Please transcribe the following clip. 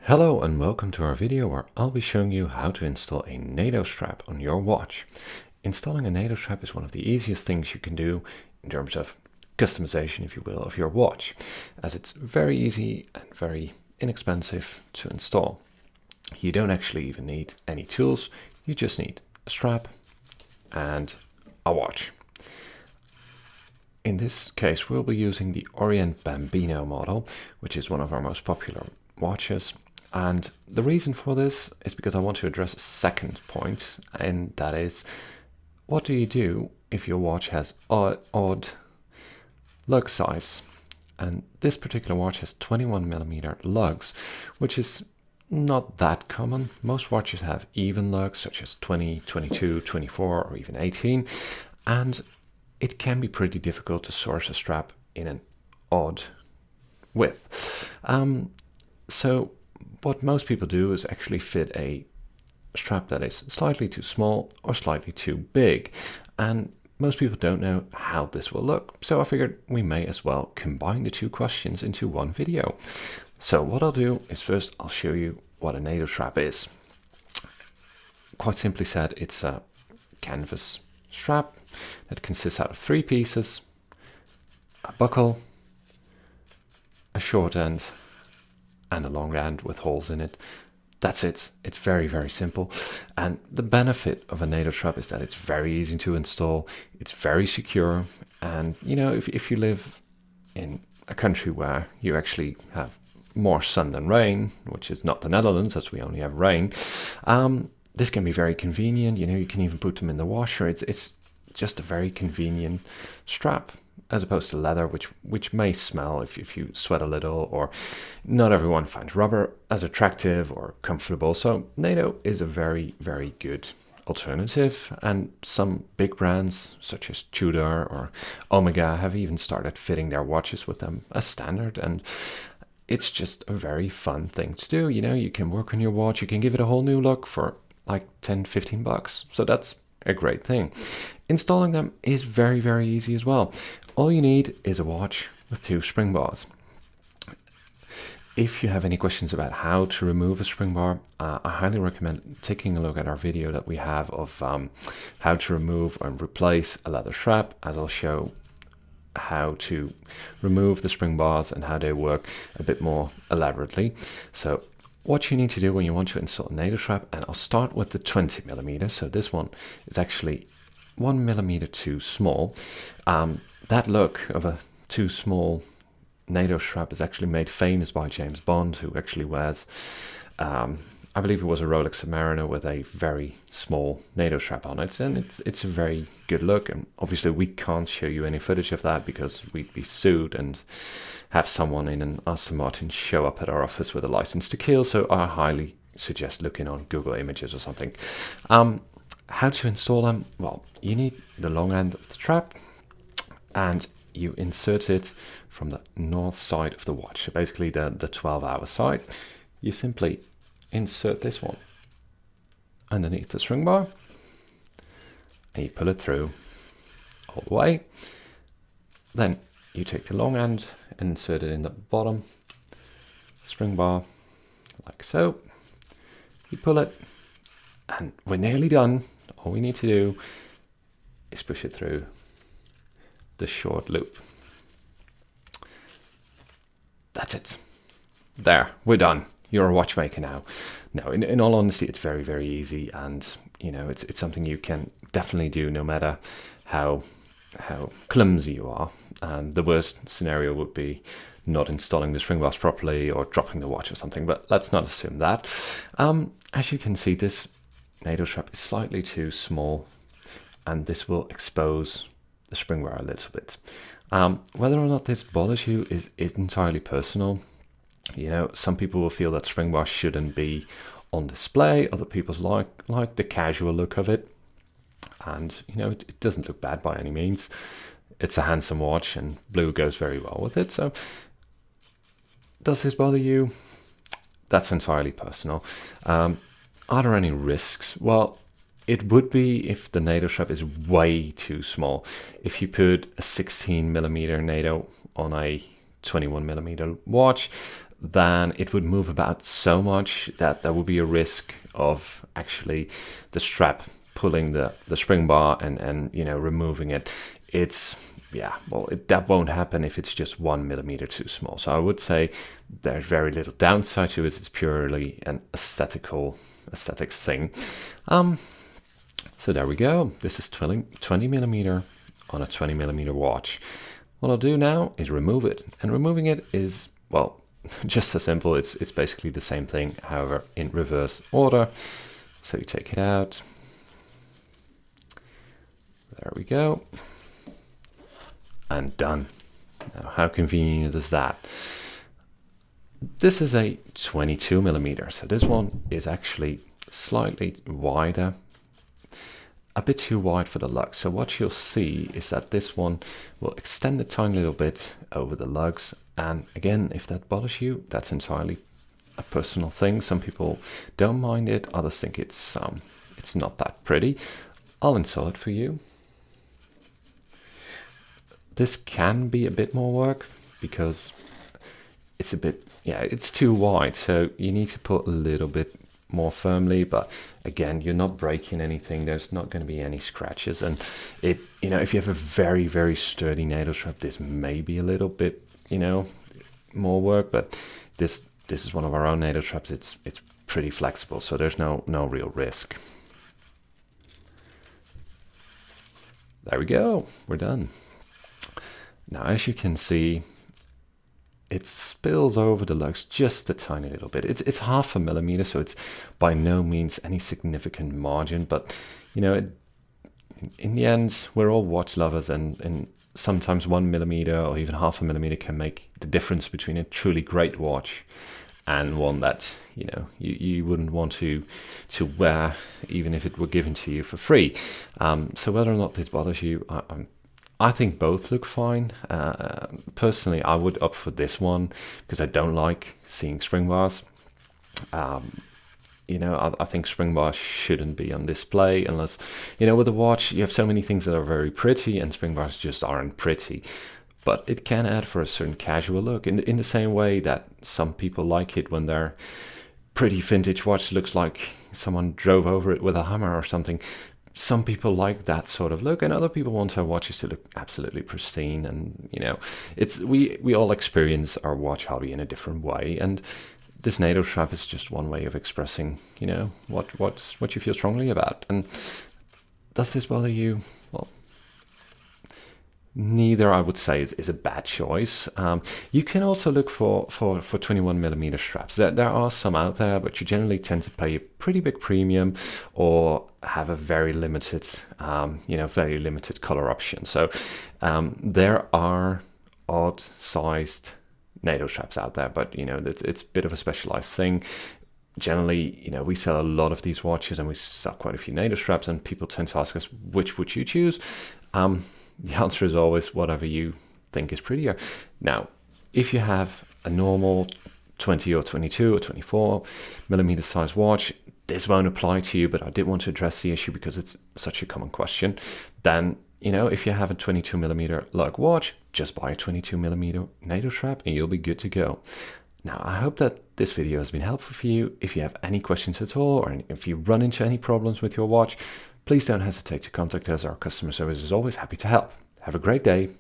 Hello and welcome to our video where I'll be showing you how to install a NATO strap on your watch. Installing a NATO strap is one of the easiest things you can do in terms of customization, if you will, of your watch, as it's very easy and very inexpensive to install. You don't actually even need any tools, you just need a strap and a watch. In this case, we'll be using the Orient Bambino model, which is one of our most popular watches. And the reason for this is because I want to address a second point, and that is, what do you do if your watch has odd lug size? And this particular watch has 21mm lugs, which is not that common. Most watches have even lugs, such as 20, 22, 24, or even 18. And it can be pretty difficult to source a strap in an odd width. So what most people do is actually fit a strap that is slightly too small or slightly too big. And most people don't know how this will look. So I figured we may as well combine the two questions into one video. So what I'll do is first I'll show you what a NATO strap is. Quite simply said, it's a canvas strap that consists out of 3 pieces: a buckle, a short end, and a long end with holes in it. That's it. It's very, very simple. And the benefit of a NATO strap is that it's very easy to install. It's very secure. And, you know, if you live in a country where you actually have more sun than rain, which is not the Netherlands, as we only have rain, this can be very convenient. You know, you can even put them in the washer. It's just a very convenient strap, as opposed to leather, which may smell if you sweat a little, or not everyone finds rubber as attractive or comfortable. So NATO is a very, very good alternative, and some big brands such as Tudor or Omega have even started fitting their watches with them as standard, and it's just a very fun thing to do. You know, you can work on your watch, you can give it a whole new look for like 10-15 bucks. So that's a great thing. Installing them is very, very easy as well. All you need is a watch with 2 spring bars. If you have any questions about how to remove a spring bar, I highly recommend taking a look at our video that we have of how to remove and replace a leather strap, as I'll show how to remove the spring bars and how they work a bit more elaborately. So what you need to do when you want to install a NATO strap, and I'll start with the 20mm. So this one is actually 1mm too small. That look of a too small NATO strap is actually made famous by James Bond, who actually wears, I believe it was a Rolex Submariner with a very small NATO strap on it, and it's a very good look. And obviously we can't show you any footage of that because we'd be sued and have someone in an Aston Martin show up at our office with a license to kill. So I highly suggest looking on Google Images or something. How to install them? Well, you need the long end of the strap, and you insert it from the north side of the watch. So basically the 12-hour side. You simply insert this one underneath the string bar, and you pull it through all the way. Then you take the long end and insert it in the bottom string bar, like so. You pull it, and we're nearly done. All we need to do is push it through the short loop. That's it. There, we're done. You're a watchmaker now. No, in all honesty, it's very, very easy, and you know, it's something you can definitely do no matter how clumsy you are. And the worst scenario would be not installing the spring bars properly or dropping the watch or something, but let's not assume that. As you can see, this NATO strap is slightly too small, and this will expose the spring bar a little bit. Whether or not this bothers you is entirely personal. You know, some people will feel that spring bars shouldn't be on display. Other people like the casual look of it. And, you know, it doesn't look bad by any means. It's a handsome watch, and blue goes very well with it. So does this bother you? That's entirely personal. Are there any risks? Well, it would be if the NATO strap is way too small. If you put a 16mm NATO on a 21mm watch, then it would move about so much that there would be a risk of actually the strap pulling the spring bar and removing it. It's that won't happen if it's just 1mm too small. So I would say there's very little downside to it. It's purely an aesthetics thing. So there we go. This is 20mm on a 20mm watch. What I'll do now is remove it, and removing it is, well, just as simple. It's basically the same thing, however, in reverse order. So you take it out. There we go. And done. Now, how convenient is that? This is a 22mm, so this one is actually slightly wider, a bit too wide for the lugs. So what you'll see is that this one will extend a tiny little bit over the lugs. And again, if that bothers you, that's entirely a personal thing. Some people don't mind it, others think it's not that pretty. I'll install it for you. This can be a bit more work because it's a bit, it's too wide. So you need to put a little bit more firmly, but again, you're not breaking anything. There's not going to be any scratches. And if you have a very, very sturdy NATO strap, this may be a little bit, more work, but this is one of our own NATO straps. It's pretty flexible, so there's no real risk. There we go. We're done. Now, as you can see, it spills over the lugs just a tiny little bit. It's 0.5 millimeter, so it's by no means any significant margin. But in the end, we're all watch lovers, and sometimes 1 millimeter or even 0.5 millimeter can make the difference between a truly great watch and one that you wouldn't want to wear even if it were given to you for free. So whether or not this bothers you, I think both look fine. Personally, I would opt for this one because I don't like seeing spring bars. I think spring bars shouldn't be on display unless, with a watch, you have so many things that are very pretty and spring bars just aren't pretty. But it can add for a certain casual look in the same way that some people like it when their pretty vintage watch looks like someone drove over it with a hammer or something. Some people like that sort of look, and other people want their watches to look absolutely pristine. And we all experience our watch hobby in a different way, and this NATO strap is just one way of expressing, what you feel strongly about. And does this bother you? Well, neither, I would say, is a bad choice. You can also look for 21mm straps. There are some out there, but you generally tend to pay a pretty big premium or have a very limited, very limited color option. So there are odd-sized NATO straps out there, but it's a bit of a specialized thing. Generally, we sell a lot of these watches, and we sell quite a few NATO straps, and people tend to ask us, which would you choose? The answer is always whatever you think is prettier. Now, if you have a normal 20 or 22 or 24 millimeter size watch, this won't apply to you, but I did want to address the issue because it's such a common question. Then, if you have a 22 millimeter lug watch, just buy a 22 millimeter NATO strap and you'll be good to go. Now, I hope that this video has been helpful for you. If you have any questions at all, or if you run into any problems with your watch, please don't hesitate to contact us. Our customer service is always happy to help. Have a great day.